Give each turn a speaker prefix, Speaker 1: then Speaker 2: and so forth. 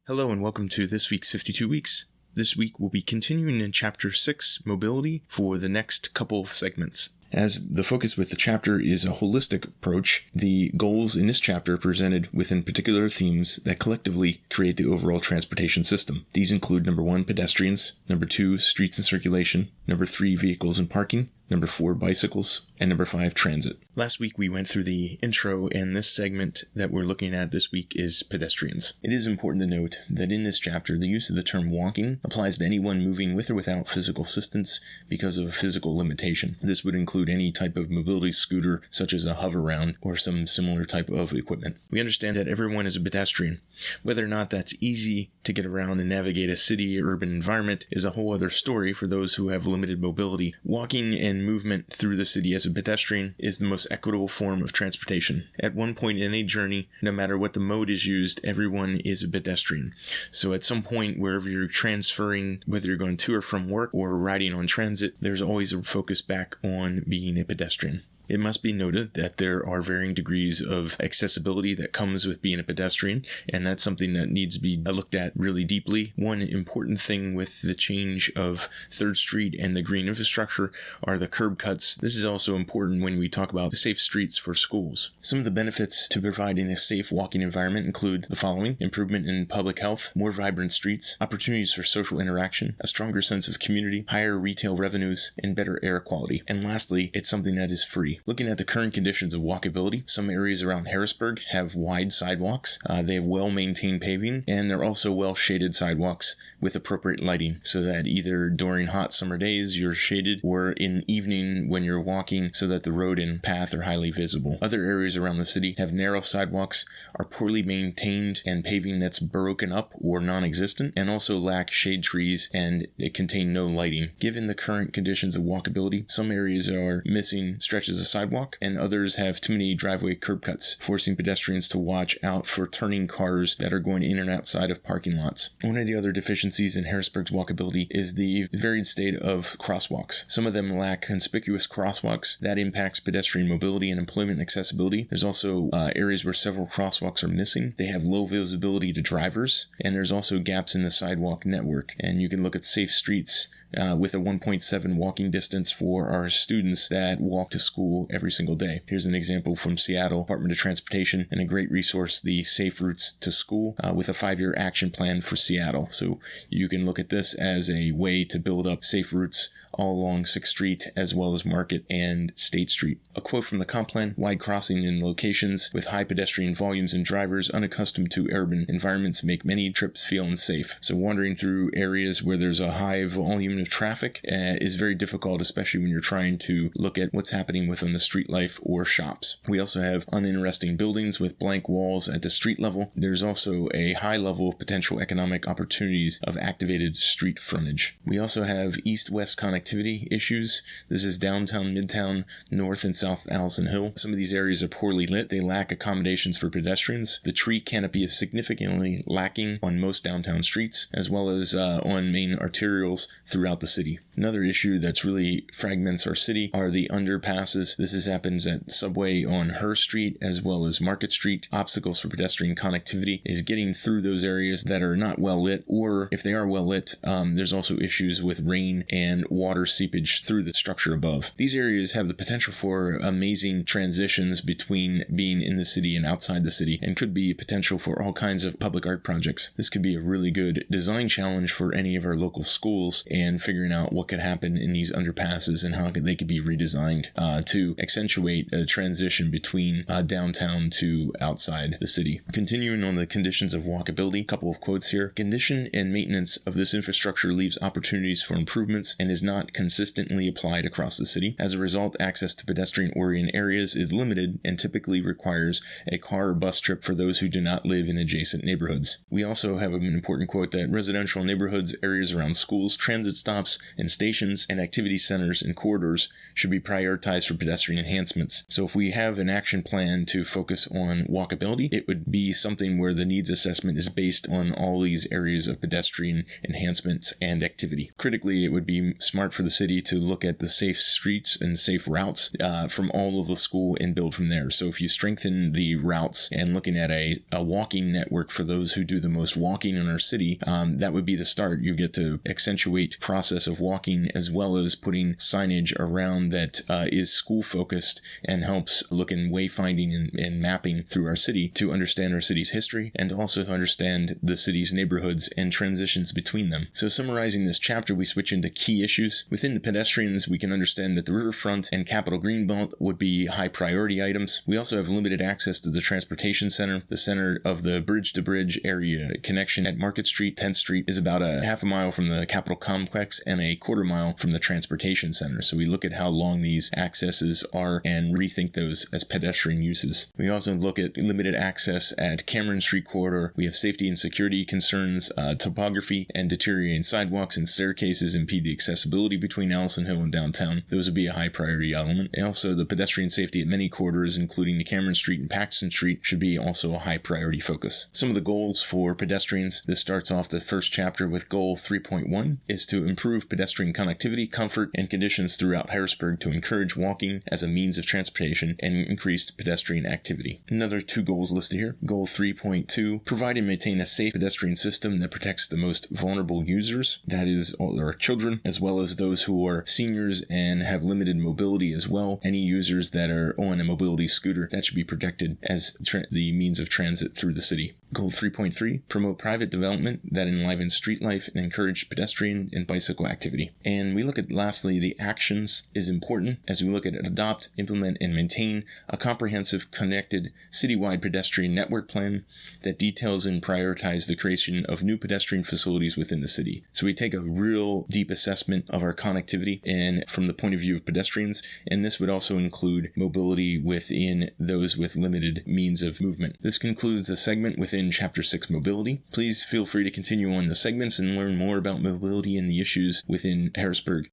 Speaker 1: Hello and welcome to this week's 52 Weeks. This week we'll be continuing in Chapter 6, Mobility, for the next couple of segments. As the focus with the chapter is a holistic approach, the goals in this chapter are presented within particular themes that collectively create the overall transportation system. These include number 1, pedestrians, number 2, streets and circulation, number 3, vehicles and parking, number 4, bicycles, and number 5, transit. Last week we went through the intro, and this segment that we're looking at this week is pedestrians. It is important to note that in this chapter, the use of the term walking applies to anyone moving with or without physical assistance because of a physical limitation. This would include any type of mobility scooter, such as a hover-round or some similar type of equipment. We understand that everyone is a pedestrian. Whether or not that's easy to get around and navigate a city or urban environment is a whole other story for those who have limited mobility. Walking and movement through the city as a pedestrian is the most equitable form of transportation. At one point in a journey, no matter what the mode is used, everyone is a pedestrian. So at some point, wherever you're transferring, whether you're going to or from work or riding on transit, there's always a focus back on being a pedestrian. It must be noted that there are varying degrees of accessibility that comes with being a pedestrian, and that's something that needs to be looked at really deeply. One important thing with the change of 3rd Street and the green infrastructure are the curb cuts. This is also important when we talk about safe streets for schools. Some of the benefits to providing a safe walking environment include the following: improvement in public health, more vibrant streets, opportunities for social interaction, a stronger sense of community, higher retail revenues, and better air quality. And lastly, it's something that is free. Looking at the current conditions of walkability, some areas around Harrisburg have wide sidewalks. They have well-maintained paving, and they're also well-shaded sidewalks with appropriate lighting, so that either during hot summer days you're shaded, or in evening when you're walking, so that the road and path are highly visible. Other areas around the city have narrow sidewalks, are poorly maintained, and paving that's broken up or non-existent, and also lack shade trees, and it contain no lighting. Given the current conditions of walkability, some areas are missing stretches of sidewalk, and others have too many driveway curb cuts, forcing pedestrians to watch out for turning cars that are going in and outside of parking lots. One of the other deficiencies in Harrisburg's walkability is the varied state of crosswalks. Some of them lack conspicuous crosswalks. That impacts pedestrian mobility and employment accessibility. There's also areas where several crosswalks are missing. They have low visibility to drivers, and there's also gaps in the sidewalk network. And you can look at safe streets with a 1.7 walking distance for our students that walk to school every single day. Here's an example from Seattle Department of Transportation, and a great resource, the Safe Routes to School, with a 5-year action plan for Seattle. So you can look at this as a way to build up safe routes all along 6th Street as well as Market and State Street. A quote from the comp plan: wide crossing in locations with high pedestrian volumes and drivers unaccustomed to urban environments make many trips feel unsafe. So wandering through areas where there's a high volume of traffic is very difficult, especially when you're trying to look at what's happening within the street life or shops. We also have uninteresting buildings with blank walls at the street level. There's also a high level of potential economic opportunities of activated street frontage. We also have east-west connectivity issues. This is downtown, midtown, north and south Allison Hill. Some of these areas are poorly lit. They lack accommodations for pedestrians. The tree canopy is significantly lacking on most downtown streets, as well as on main arterials throughout the city. Another issue that's really fragments our city are the underpasses. This happens at Subway on Hearst Street as well as Market Street. Obstacles for pedestrian connectivity is getting through those areas that are not well lit, or if they are well lit, there's also issues with rain and water seepage through the structure above. These areas have the potential for amazing transitions between being in the city and outside the city, and could be potential for all kinds of public art projects. This could be a really good design challenge for any of our local schools, and figuring out what could happen in these underpasses and how they could be redesigned to accentuate a transition between downtown to outside the city. Continuing on the conditions of walkability, a couple of quotes here. Condition and maintenance of this infrastructure leaves opportunities for improvements and is not consistently applied across the city. As a result, access to pedestrian-oriented areas is limited and typically requires a car or bus trip for those who do not live in adjacent neighborhoods. We also have an important quote that residential neighborhoods, areas around schools, transit stops, and stations, and activity centers and corridors should be prioritized for pedestrian enhancements. So if we have an action plan to focus on walkability, it would be something where the needs assessment is based on all these areas of pedestrian enhancements and activity. Critically, it would be smart for the city to look at the safe streets and safe routes from all of the school and build from there. So if you strengthen the routes and looking at a walking network for those who do the most walking in our city, that would be the start. You get to accentuate process of walking as well as putting signage around that is school focused and helps look in wayfinding and mapping through our city to understand our city's history and also to understand the city's neighborhoods and transitions between them. So summarizing this chapter, we switch into key issues. Within the pedestrians, we can understand that the riverfront and Capitol Greenbelt would be high priority items. We also have limited access to the transportation center. The center of the bridge-to-bridge area connection at Market Street, 10th Street, is about a half a mile from the Capitol Complex and a quarter mile from the transportation center. So we look at how long these accesses are and rethink those as pedestrian uses. We also look at limited access at Cameron Street corridor. We have safety and security concerns, topography and deteriorating sidewalks and staircases impede the accessibility between Allison Hill and downtown. Those would be a high priority element. And also the pedestrian safety at many corridors, including the Cameron Street and Paxton Street, should be also a high priority focus. Some of the goals for pedestrians. This starts off the first chapter with goal 3.1 is to improve pedestrian connectivity, comfort, and conditions throughout Harrisburg to encourage walking as a means of transportation and increased pedestrian activity. Another two goals listed here. Goal 3.2, provide and maintain a safe pedestrian system that protects the most vulnerable users, that is, all our children, as well as those who are seniors and have limited mobility as well. Any users that are on a mobility scooter, that should be protected as the means of transit through the city. Goal 3.3, promote private development that enlivens street life and encourage pedestrian and bicycle activity. And we look at, lastly, the actions is important as we look at adopt, implement, and maintain a comprehensive, connected, citywide pedestrian network plan that details and prioritizes the creation of new pedestrian facilities within the city. So we take a real deep assessment of our connectivity and from the point of view of pedestrians, and this would also include mobility within those with limited means of movement. This concludes the segment within Chapter 6 Mobility. Please feel free to continue on the segments and learn more about mobility and the issues within Harrisburg.